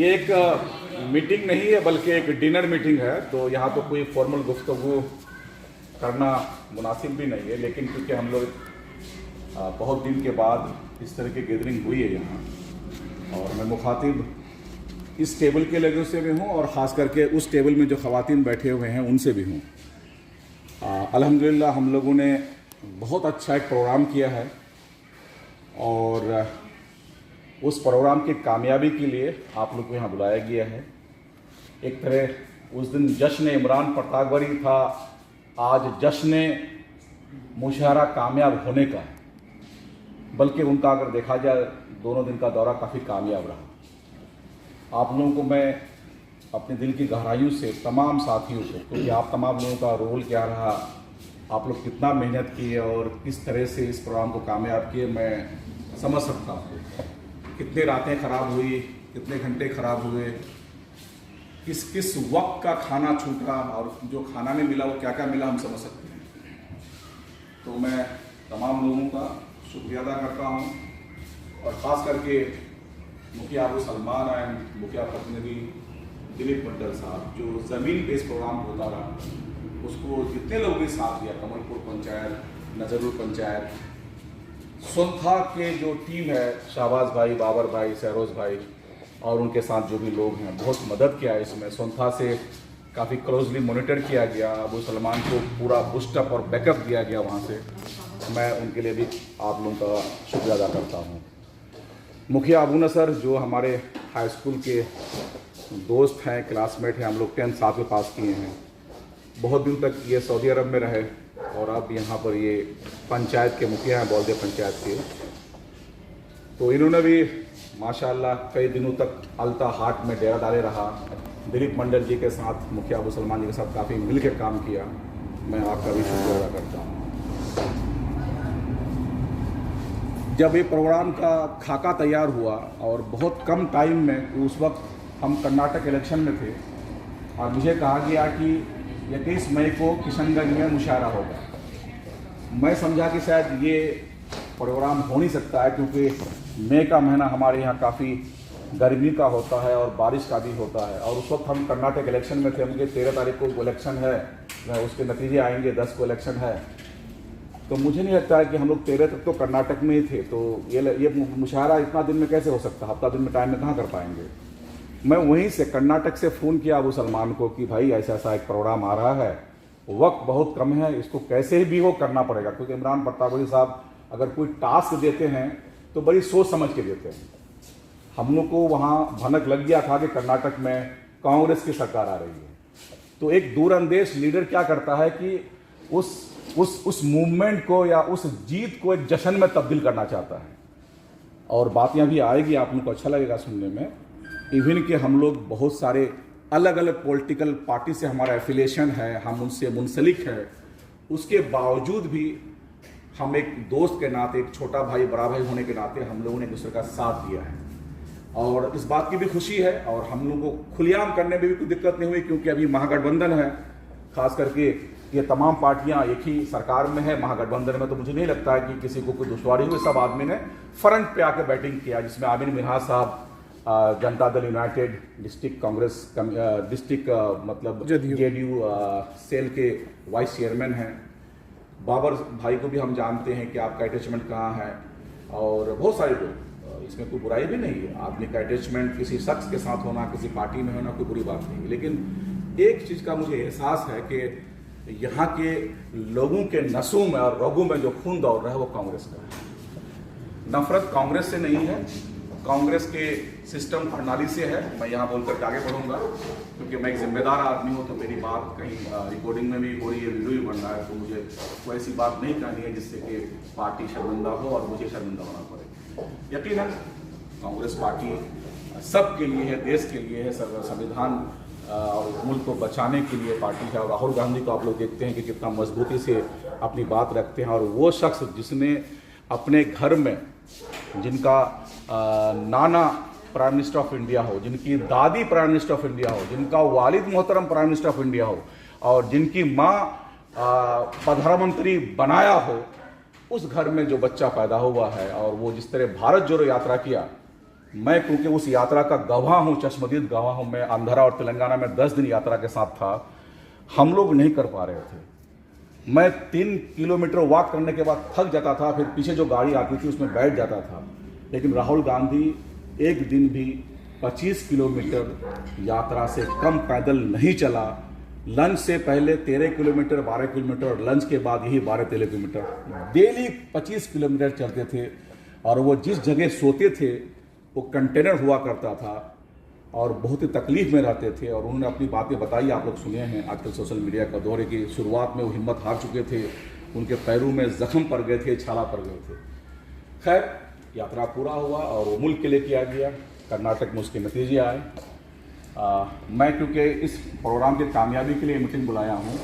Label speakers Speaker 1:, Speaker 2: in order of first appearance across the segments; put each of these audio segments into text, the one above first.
Speaker 1: ये एक मीटिंग नहीं है बल्कि एक डिनर मीटिंग है, तो यहाँ तो कोई फॉर्मल गुफ्तगू करना मुनासिब भी नहीं है, लेकिन क्योंकि हम लोग बहुत दिन के बाद इस तरह की गैदरिंग हुई है यहाँ, और मैं मुखातिब इस टेबल के लोगों से भी हूँ और ख़ास करके उस टेबल में जो ख़वातीन बैठे हुए हैं उनसे भी हूँ। अल्हम्दुलिल्लाह हम लोगों ने बहुत अच्छा एक प्रोग्राम किया है और उस प्रोग्राम की कामयाबी के लिए आप लोग को यहाँ बुलाया गया है। एक तरह उस दिन जश्न इमरान प्रतापगढ़ी था, आज जश्न मुशाहरा कामयाब होने का है, बल्कि उनका अगर देखा जाए दोनों दिन का दौरा काफ़ी कामयाब रहा। आप लोगों को मैं अपने दिल की गहराइयों से तमाम साथियों को, क्योंकि आप तमाम लोगों का रोल क्या रहा, आप लोग कितना मेहनत किए और किस तरह से इस प्रोग्राम को कामयाब किए, मैं समझ सकता हूँ। कितने रातें ख़राब हुई, कितने घंटे ख़राब हुए, किस किस वक्त का खाना छूटा और जो खाना में मिला वो क्या क्या मिला, हम समझ सकते हैं। तो मैं तमाम लोगों का शुक्रिया अदा करता हूँ और ख़ास करके मुखिया अबू सलमान एंड मुखिया प्रतिनिधि दिलीप मंडल साहब, जो ज़मीन पे इस प्रोग्राम होता रहा, उसको जितने लोग भी साथ दिया, कमलपुर पंचायत, नजरुल पंचायत, सोनथा के जो टीम है, शाहबाज भाई, बाबर भाई, सहरोज भाई और उनके साथ जो भी लोग हैं, बहुत मदद किया है इसमें। सोनथा से काफ़ी क्लोजली मॉनिटर किया गया, अबू सलमान को पूरा बूस्टअप और बैकअप दिया गया वहाँ से। मैं उनके लिए भी आप लोगों का शुक्रिया अदा करता हूँ। मुखिया अबू नसर जो हमारे हाई स्कूल के दोस्त हैं, क्लासमेट हैं, हम लोग 10th साथ में पास किए हैं, बहुत दिन तक ये सऊदी अरब में रहे और अब यहाँ पर ये पंचायत के मुखिया हैं, बौलदे पंचायत के। तो इन्होंने भी माशाल्लाह कई दिनों तक अलता हाट में डेरा डाले रहा। दिलीप मंडल जी के साथ, मुखिया अबू सलमान जी के साथ काफ़ी मिल के काम किया। मैं आपका भी शुक्रिया अदा करता हूँ। जब ये प्रोग्राम का खाका तैयार हुआ और बहुत कम टाइम में, उस वक्त हम कर्नाटक इलेक्शन में थे और मुझे कहा गया कि 21 मई को किशनगंज में मुशायरा होगा। मैं समझा कि शायद ये प्रोग्राम हो नहीं सकता है, क्योंकि मई का महीना हमारे यहाँ काफ़ी गर्मी का होता है और बारिश का भी होता है, और उस वक्त हम कर्नाटक इलेक्शन में थे। मुझे 13 तारीख को इलेक्शन है, उसके नतीजे आएंगे, 10 को इलेक्शन है, तो मुझे नहीं लगता है कि हम लोग 13 तक तो कर्नाटक में ही थे, तो ये मुशायरा इतना दिन में कैसे हो सकता, हफ्ता दिन में टाइम में कहाँ कर पाएंगे। मैं वहीं से कर्नाटक से फ़ोन किया अबू सलमान को कि भाई ऐसा ऐसा एक प्रोग्राम आ रहा है, वक्त बहुत कम है, इसको कैसे भी हो करना पड़ेगा, क्योंकि इमरान प्रतापगढ़ी साहब अगर कोई टास्क देते हैं तो बड़ी सोच समझ के देते हैं। हम लोग को वहाँ भनक लग गया था कि कर्नाटक में कांग्रेस की सरकार आ रही है, तो एक दूरअंदेश लीडर क्या करता है कि उस मूवमेंट को या उस जीत को एक जश्न में तब्दील करना चाहता है। और बात यहाँ भी आएगी, आप लोगों को अच्छा लगेगा सुनने में। इवन कि हम लोग बहुत सारे अलग अलग पॉलिटिकल पार्टी से हमारा एफिलिएशन है, हम उनसे मुंसलिक है, उसके बावजूद भी हम एक दोस्त के नाते, एक छोटा भाई बड़ा भाई होने के नाते हम लोगों ने एक दूसरे का साथ दिया है। और इस बात की भी खुशी है और हम लोगों को खुलेआम करने में भी कोई दिक्कत नहीं हुई, क्योंकि अभी महागठबंधन है, खास करके ये तमाम पार्टियां एक ही सरकार में है महागठबंधन में, तो मुझे नहीं लगता है कि किसी को कोई दुश्वारी हुई। सब आदमी ने फ्रंट पे आकर बैटिंग किया, जिसमें आमिर मिन्हाज साहब Janata Dal United district Congress district मतलब जेडीयू सेल के वाइस चेयरमैन हैं। बाबर भाई को भी हम जानते हैं कि आपका अटैचमेंट कहाँ है, और बहुत सारे लोग, इसमें कोई बुराई भी नहीं है। आदमी का अटैचमेंट किसी शख्स के साथ होना, किसी पार्टी में होना कोई बुरी बात नहीं है, लेकिन एक चीज़ का मुझे एहसास है कि यहाँ के लोगों के नसों में और रगों में जो खून दौड़ रहा है वो कांग्रेस का है। नफरत कांग्रेस से नहीं है, कांग्रेस के सिस्टम प्रणाली से है। मैं यहाँ बोलकर आगे बढ़ूंगा, क्योंकि मैं एक जिम्मेदार आदमी हूँ, तो मेरी बात कहीं रिकॉर्डिंग में भी हो रही है, वीडियो भी बन रहा है, तो मुझे कोई ऐसी बात नहीं करनी है जिससे कि पार्टी शर्मिंदा हो और मुझे शर्मिंदा होना पड़े। यकीनन कांग्रेस पार्टी सबके लिए है, देश के लिए है, संविधान और मुल्क को बचाने के लिए पार्टी है। और राहुल गांधी को आप लोग देखते हैं कि कितना मजबूती से अपनी बात रखते हैं, और वो शख्स जिसने अपने घर में, जिनका नाना प्राइम मिनिस्टर ऑफ इंडिया हो, जिनकी दादी प्राइम मिनिस्टर ऑफ इंडिया हो, जिनका वालिद मोहतरम प्राइम मिनिस्टर ऑफ इंडिया हो, और जिनकी माँ प्रधानमंत्री बनाया हो, उस घर में जो बच्चा पैदा हुआ है और वो जिस तरह भारत जोड़ो यात्रा किया, मैं क्योंकि उस यात्रा का गवाह हूँ, चश्मदीद गवाह हूँ। मैं आंध्रा और तेलंगाना में 10 दिन यात्रा के साथ था। हम लोग नहीं कर पा रहे थे। मैं 3 किलोमीटर वॉक करने के बाद थक जाता था, फिर पीछे जो गाड़ी आती थी उसमें बैठ जाता था। लेकिन राहुल गांधी एक दिन भी 25 किलोमीटर यात्रा से कम पैदल नहीं चला। लंच से पहले 13 किलोमीटर, 12 किलोमीटर और लंच के बाद यही 12-13 किलोमीटर डेली 25 किलोमीटर चलते थे। और वो जिस जगह सोते थे वो कंटेनर हुआ करता था और बहुत ही तकलीफ में रहते थे। और उन्होंने अपनी बातें बताई, आप लोग सुने हैं। आजकल सोशल मीडिया का दौर है कि शुरुआत में वो हिम्मत हार चुके थे, उनके पैरों में जख्म पड़ गए थे, छाला पड़ गए थे। खैर, यात्रा पूरा हुआ और वो मुल्क के लिए किया गया। कर्नाटक में उसके नतीजे आए। मैं क्योंकि इस प्रोग्राम की कामयाबी के लिए मीटिंग बुलाया हूँ,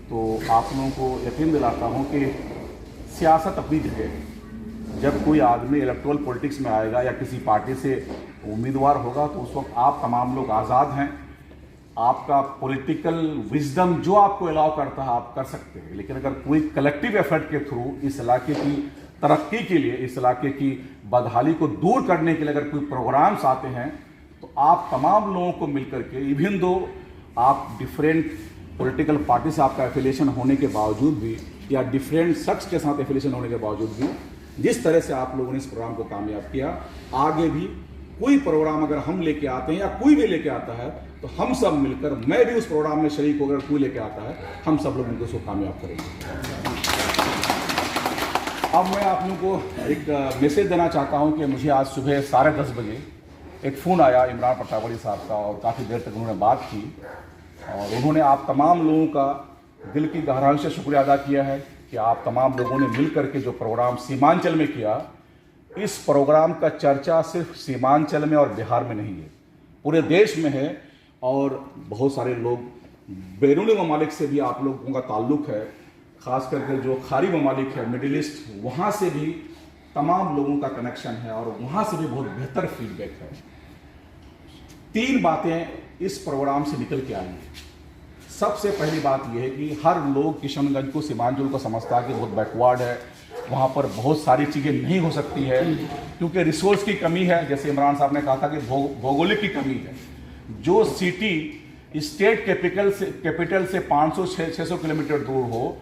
Speaker 1: तो आप लोगों को यकीन दिलाता हूँ कि सियासत अपनी जगह है। जब कोई आदमी इलेक्ट्रल पॉलिटिक्स में आएगा या किसी पार्टी से उम्मीदवार होगा तो उस वक्त आप तमाम लोग आज़ाद हैं। आपका पॉलिटिकल विजडम जो आपको अलाउ करता है आप कर सकते हैं। लेकिन अगर कोई कलेक्टिव एफर्ट के थ्रू इस इलाके की तरक्की के लिए, इस इलाके की बदहाली को दूर करने के लिए अगर कोई प्रोग्राम्स आते हैं तो आप तमाम लोगों को मिलकर के, इवन दो आप डिफरेंट पॉलिटिकल पार्टी से आपका एफिलिएशन होने के बावजूद भी या डिफरेंट शख्स के साथ एफिलिएशन होने के बावजूद भी, जिस तरह से आप लोगों ने इस प्रोग्राम को कामयाब किया, आगे भी कोई प्रोग्राम अगर हम लेके आते हैं या कोई भी लेके आता है तो हम सब मिलकर, मैं भी उस प्रोग्राम में शरीक होकर कोई लेके आता है, हम सब लोग उनको उसको कामयाब करेंगे। अब मैं आप लोगों को एक मैसेज देना चाहता हूं कि मुझे आज सुबह 10:30 बजे एक फ़ोन आया इमरान पटावड़ी साहब का और काफ़ी देर तक उन्होंने बात की और उन्होंने आप तमाम लोगों का दिल की गहराई से शुक्रिया अदा किया है कि आप तमाम लोगों ने मिल करके जो प्रोग्राम सीमांचल में किया, इस प्रोग्राम का चर्चा सिर्फ सीमांचल में और बिहार में नहीं है, पूरे देश में है। और बहुत सारे लोग बैरूनी ममालिक से भी आप लोगों का ताल्लुक़ है, ख़ास करके जो खाड़ी ममालिक है, मिडिल ईस्ट, वहाँ से भी तमाम लोगों का कनेक्शन है और वहाँ से भी बहुत बेहतर फीडबैक है। 3 बातें इस प्रोग्राम से निकल के आई। सबसे पहली बात यह है कि हर लोग किशनगंज को, सीमांचल को समझता है कि बहुत बैकवर्ड है, वहाँ पर बहुत सारी चीज़ें नहीं हो सकती है क्योंकि रिसोर्स की कमी है। जैसे इमरान साहब ने कहा था कि भौगोलिक की कमी है। जो सिटी स्टेट कैपिटल से 500-600 किलोमीटर दूर हो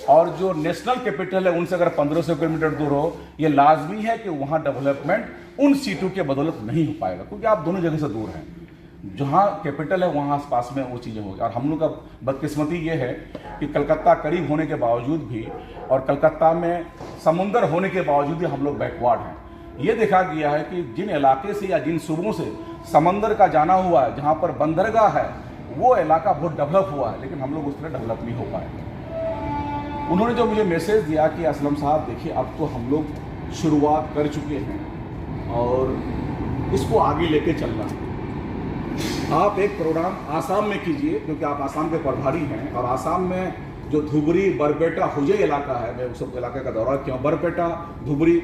Speaker 1: और जो नेशनल कैपिटल है उनसे अगर 1500 किलोमीटर दूर हो, ये लाजमी है कि वहाँ डेवलपमेंट उन सीटों के बदौलत नहीं हो पाएगा क्योंकि आप दोनों जगह से दूर हैं। जहाँ कैपिटल है वहाँ आसपास में वो चीज़ें होगी। और हम लोग का बदकिस्मती ये है कि कलकत्ता करीब होने के बावजूद भी और कलकत्ता में समुंदर होने के बावजूद भी हम लोग बैकवर्ड हैं। ये देखा गया है कि जिन इलाके से या जिन सूबों से समंदर का जाना हुआ है, जहाँ पर बंदरगाह है, वो इलाका बहुत डेवलप हुआ है, लेकिन हम लोग उस तरह डेवलप नहीं हो पाए। उन्होंने जो मुझे मैसेज दिया कि असलम साहब देखिए, अब तो हम लोग शुरुआत कर चुके हैं और इसको आगे लेके चलना है। आप एक प्रोग्राम आसाम में कीजिए क्योंकि आप आसाम के प्रभारी हैं और आसाम में जो धुबरी, बरपेटा, हुजे इलाका है, मैं उस इलाके का दौरा किया। बरपेटा, धुबरी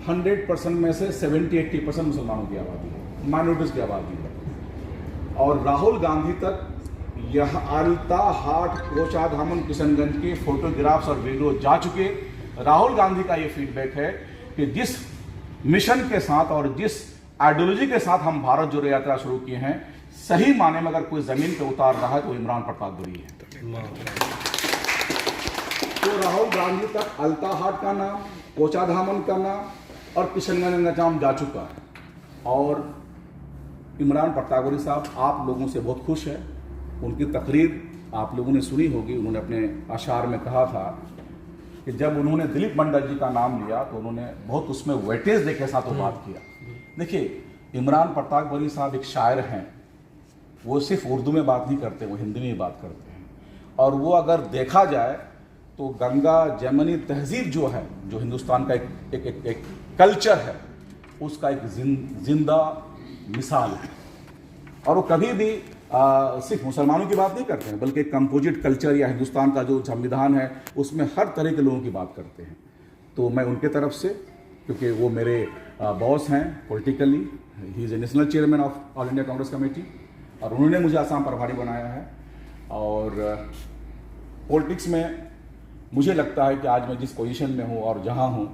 Speaker 1: 100% में से 70-80% मुसलमानों की आबादी है, माइनॉरिटीज़ की आबादी है। और राहुल गांधी तक यह अलता हाट, कोचाधामन, किशनगंज के फोटोग्राफ्स और वीडियो जा चुके। राहुल गांधी का ये फीडबैक है कि जिस मिशन के साथ और जिस आइडियोलॉजी के साथ हम भारत जोड़ो यात्रा शुरू किए हैं, सही माने में अगर कोई जमीन पे उतार रहा है तो इमरान प्रतापगढ़ी है। तो राहुल गांधी तक अलता हाट का नाम, कोचाधामन का नाम और किशनगंज का नाम जा चुका है। और इमरान प्रतापगढ़ी साहब आप लोगों से बहुत खुश है। उनकी तकरीर आप लोगों ने सुनी होगी। उन्होंने अपने अशार में कहा था कि जब उन्होंने दिलीप मंडल जी का नाम लिया तो उन्होंने बहुत उसमें वेटेज दे के साथ वो बात किया। देखिए, इमरान प्रतापगढ़ी साहब एक शायर हैं। वो सिर्फ उर्दू में बात नहीं करते, वो हिंदी में ही बात करते हैं। और वो अगर देखा जाए तो गंगा जमनी तहजीब जो है, जो हिंदुस्तान का एक कल्चर है, उसका एक जिंदा मिसाल है। और वो कभी भी सिर्फ मुसलमानों की बात नहीं करते हैं, बल्कि कंपोजिट कल्चर या हिंदुस्तान का जो संविधान है उसमें हर तरह के लोगों की बात करते हैं। तो मैं उनके तरफ से, क्योंकि वो मेरे बॉस हैं politically, he is a national chairman of all India Congress committee, और उन्होंने मुझे आसाम प्रभारी बनाया है। और पॉलिटिक्स में मुझे लगता है कि आज मैं जिस पोजीशन में हूँ और जहाँ हूँ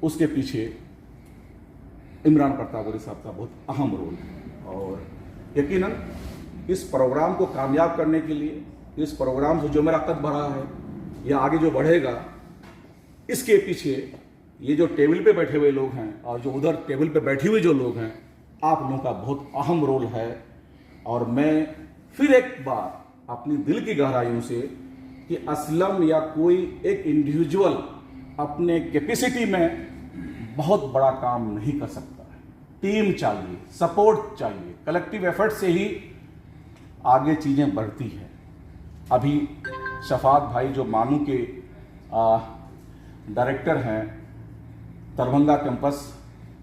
Speaker 1: उसके पीछे इमरान प्रतापगढ़ी साहब का बहुत अहम रोल है। और यकीनन इस प्रोग्राम को कामयाब करने के लिए, इस प्रोग्राम से जो मेरा कद बढ़ा है या आगे जो बढ़ेगा, इसके पीछे ये जो टेबल पे बैठे हुए लोग हैं और जो उधर टेबल पे बैठे हुए जो लोग हैं, आप लोगों का बहुत अहम रोल है। और मैं फिर एक बार अपनी दिल की गहराइयों से कि असलम या कोई एक इंडिविजुअल अपने कैपेसिटी में बहुत बड़ा काम नहीं कर सकता है। टीम चाहिए, सपोर्ट चाहिए, कलेक्टिव एफर्ट से ही आगे चीज़ें बढ़ती है। अभी शफात भाई जो मानू के डायरेक्टर हैं, दरभंगा कैंपस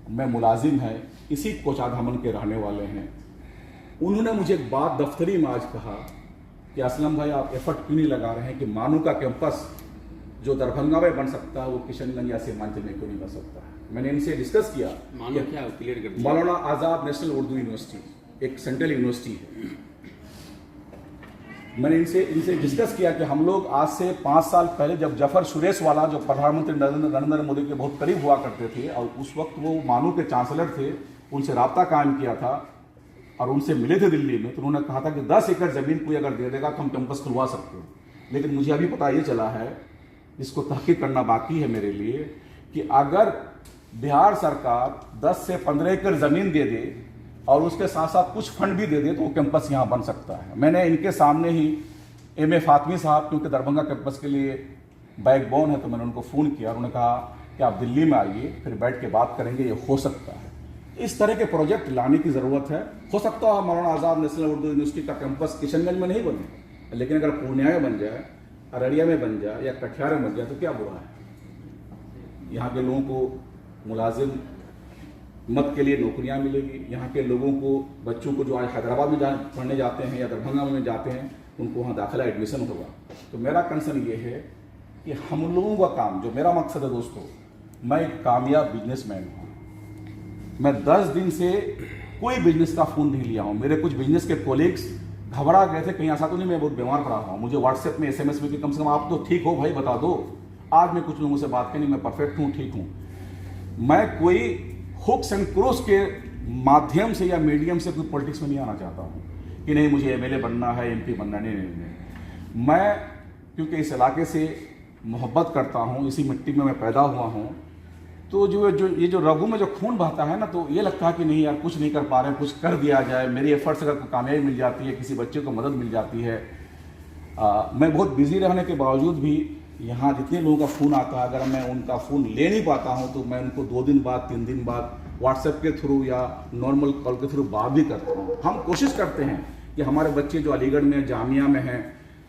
Speaker 1: में मुलाजिम है, इसी कोचाधामन के रहने वाले हैं, उन्होंने मुझे एक बात दफ्तरी में आज कहा कि असलम भाई आप एफर्ट क्यों नहीं लगा रहे हैं कि मानू का कैंपस जो दरभंगा में बन सकता है वो किशनगंज या सीमांचल में क्यों नहीं बन सकता है। मैंने इनसे डिस्कस किया।
Speaker 2: मानू क्या क्लियर कर दिया।
Speaker 1: मौलाना आज़ाद नेशनल उर्दू यूनिवर्सिटी एक सेंट्रल यूनिवर्सिटी है। मैंने इनसे डिस्कस किया कि हम लोग आज से 5 साल पहले जब जफर सुरेश वाला जो प्रधानमंत्री नरेंद्र मोदी के बहुत करीब हुआ करते थे और उस वक्त वो मानू के चांसलर थे, उनसे रब्ता कायम किया था और उनसे मिले थे दिल्ली में, तो उन्होंने कहा था कि 10 एकड़ ज़मीन कोई अगर दे देगा तो हम कैंपस खुलवा सकते हैं। लेकिन मुझे अभी पता ये चला है, इसको तहकीक करना बाकी है मेरे लिए, कि अगर बिहार सरकार 10 से 15 एकड़ ज़मीन दे दे और उसके साथ साथ कुछ फंड भी दे दे तो वो कैंपस यहाँ बन सकता है। मैंने इनके सामने ही एम.ए. फातमी साहब, क्योंकि दरभंगा कैंपस के लिए बैकबोन है, तो मैंने उनको फ़ोन किया और उन्होंने कहा कि आप दिल्ली में आइए, फिर बैठ के बात करेंगे, ये हो सकता है। इस तरह के प्रोजेक्ट लाने की ज़रूरत है। हो सकता है मौलाना आज़ाद नेशनल उर्दू यूनिवर्सिटी का कैंपस किशनगंज में नहीं बने, लेकिन अगर पूर्णिया में बन जाए, अररिया में बन जाए या कटिहार में बन जाए तो क्या बुरा है। यहाँ के लोगों को मुलाजिम मत के लिए नौकरियाँ मिलेगी, यहाँ के लोगों को, बच्चों को जो आज हैदराबाद में पढ़ने जाते हैं या दरभंगा में जाते हैं, उनको वहाँ दाखिला एडमिशन होगा। तो मेरा कंसर्न ये है कि हम लोगों का काम, जो मेरा मकसद है दोस्तों, मैं एक कामयाब बिजनेसमैन हूँ। मैं 10 दिन से कोई बिजनेस का फ़ोन नहीं लिया हूँ। मेरे कुछ बिजनेस के कोलीग्स घबरा गए थे, कहीं ऐसा तो नहीं मैं बहुत बीमार पड़ा हूँ। मुझे व्हाट्सएप में SMS में कि कम से कम आप तो ठीक हो भाई, बता दो। आज मैं कुछ लोगों से बात करनी, मैं परफेक्ट हूँ, ठीक हूँ। मैं कोई हुक्स एंड क्रोस के माध्यम से या मीडियम से कोई पॉलिटिक्स में नहीं आना चाहता हूँ कि नहीं मुझे MLA बनना है, MP बनना है। नहीं। मैं क्योंकि इस इलाके से मोहब्बत करता हूँ, इसी मिट्टी में मैं पैदा हुआ हूँ, तो ये जो रगू में जो खून बहता है ना, तो ये लगता है कि नहीं यार कुछ नहीं कर पा रहे हैं, कुछ कर दिया जाए। मेरी एफर्ट्स अगर कामयाबी मिल जाती है, किसी बच्चे को मदद मिल जाती है। मैं बहुत बिजी रहने के बावजूद भी यहाँ जितने लोगों का फ़ोन आता है, अगर मैं उनका फ़ोन ले नहीं पाता हूँ तो मैं उनको 2 दिन बाद, 3 दिन बाद व्हाट्सएप के थ्रू या नॉर्मल कॉल के थ्रू बात भी करता हूँ। हम कोशिश करते हैं कि हमारे बच्चे जो अलीगढ़ में, जामिया में हैं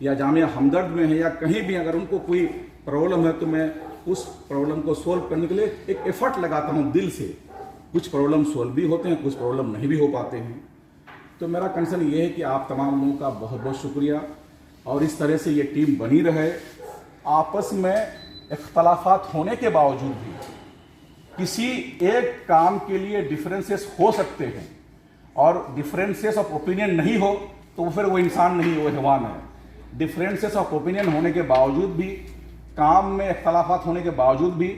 Speaker 1: या जामिया हमदर्द में है या कहीं भी, अगर उनको कोई प्रॉब्लम है तो मैं उस प्रॉब्लम को सोल्व करने के लिए एक एफर्ट लगाता हूँ दिल से। कुछ प्रॉब्लम सोल्व भी होते हैं, कुछ प्रॉब्लम नहीं भी हो पाते हैं। तो मेरा कंसर्न ये है कि आप तमाम लोगों का बहुत बहुत शुक्रिया, और इस तरह से ये टीम बनी रहे। आपस में इख्तलाफात होने के बावजूद भी किसी एक काम के लिए डिफरेंसेस हो सकते हैं, और डिफरेंसेस ऑफ ओपिनियन नहीं हो तो फिर वो इंसान नहीं, वो हैवान है। डिफरेंसेस ऑफ ओपिनियन होने के बावजूद भी, काम में इख्तलाफात होने के बावजूद भी,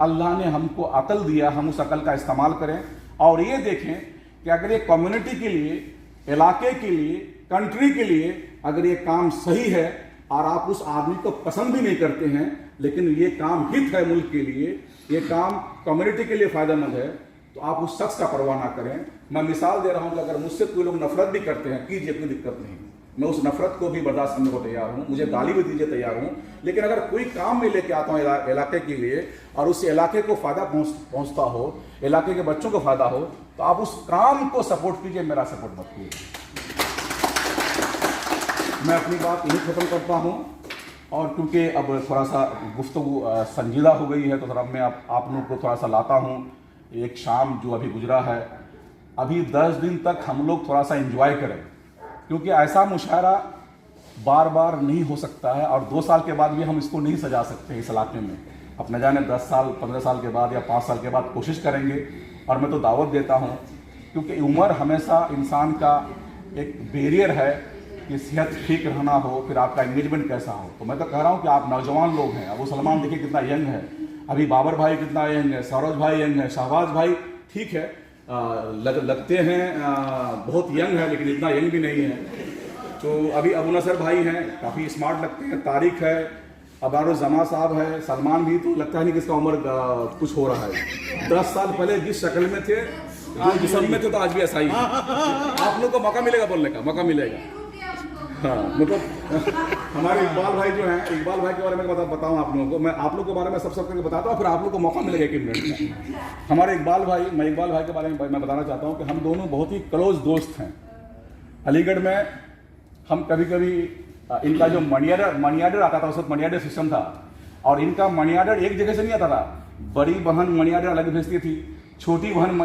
Speaker 1: अल्लाह ने हमको अकल दिया, हम उस अकल का इस्तेमाल करें और ये देखें कि अगर ये कम्युनिटी के लिए, इलाके के लिए, कंट्री के लिए अगर ये काम सही है और आप उस आदमी को पसंद भी नहीं करते हैं, लेकिन ये काम हित है मुल्क के लिए, ये काम कम्युनिटी के लिए फ़ायदेमंद है, तो आप उस शख्स का परवाह ना करें। मैं मिसाल दे रहा हूं कि अगर मुझसे कोई लोग नफरत भी करते हैं, कीजिए, कोई दिक्कत नहीं, मैं उस नफरत को भी बर्दाश्त करने को तैयार हूं, मुझे गाली भी दीजिए, तैयार हूं। लेकिन अगर कोई काम में लेके आता हूं इलाके के लिए और उस इलाके को फ़ायदा पहुंचता हो, इलाके के बच्चों को फ़ायदा हो, तो आप उस काम को सपोर्ट कीजिए, मेरा सपोर्ट मत कीजिए। मैं अपनी बात यही ख़त्म करता हूँ, और क्योंकि अब थोड़ा सा गुफ्तगू संजीदा हो गई है, तो जरा मैं आप लोगों को थोड़ा सा लाता हूँ एक शाम जो अभी गुजरा है। अभी 10 दिन तक हम लोग थोड़ा सा एंजॉय करें, क्योंकि ऐसा मुशायरा बार बार नहीं हो सकता है, और 2 साल के बाद भी हम इसको नहीं सजा सकते इस इलाके में। अब न जाने 10 साल, 15 साल के बाद या 5 साल के बाद कोशिश करेंगे। और मैं तो दावत देता हूँ, क्योंकि उम्र हमेशा इंसान का एक बैरियर है कि सेहत ठीक रहना हो, फिर आपका एंगेजमेंट कैसा हो। तो मैं तो कह रहा हूँ कि आप नौजवान लोग हैं। अबू सलमान देखिए कितना यंग है, अभी बाबर भाई कितना यंग है, सरोज भाई यंग है, शहबाज भाई ठीक है, लगते हैं बहुत यंग है, लेकिन इतना यंग भी नहीं है। तो अभी अबू नसर भाई हैं, काफ़ी स्मार्ट लगते हैं। तारिक है, अबारो जमा साहब है, सलमान भी तो लगता है नहीं कि इसका उम्र कुछ हो रहा है। 10 साल पहले जिस शक्ल में थे, जो जिस्म में थे, तो आज भी ऐसा ही है। आप लोग को मौका मिलेगा, बोलने का मौका मिलेगा। हाँ, मतलब हमारे इकबाल भाई जो हैं, इकबाल भाई के बारे में बताऊँ आप लोगों को, मैं आप लोगों के बारे में सब करके बताता हूँ, फिर आप लोग को मौका मिलेगा 1 मिनट में। हमारे इकबाल भाई, मैं इकबाल भाई के बारे में मैं बताना चाहता हूँ कि हम दोनों बहुत ही क्लोज दोस्त हैं। अलीगढ़ में हम कभी कभी इनका जो मनी आर्डर आता था, उस वक्त मनी आर्डर सिस्टम था, और इनका मनी आर्डर एक जगह से नहीं आता था। बड़ी बहन मनी आर्डर अलग भेजती थी, छोटी बहन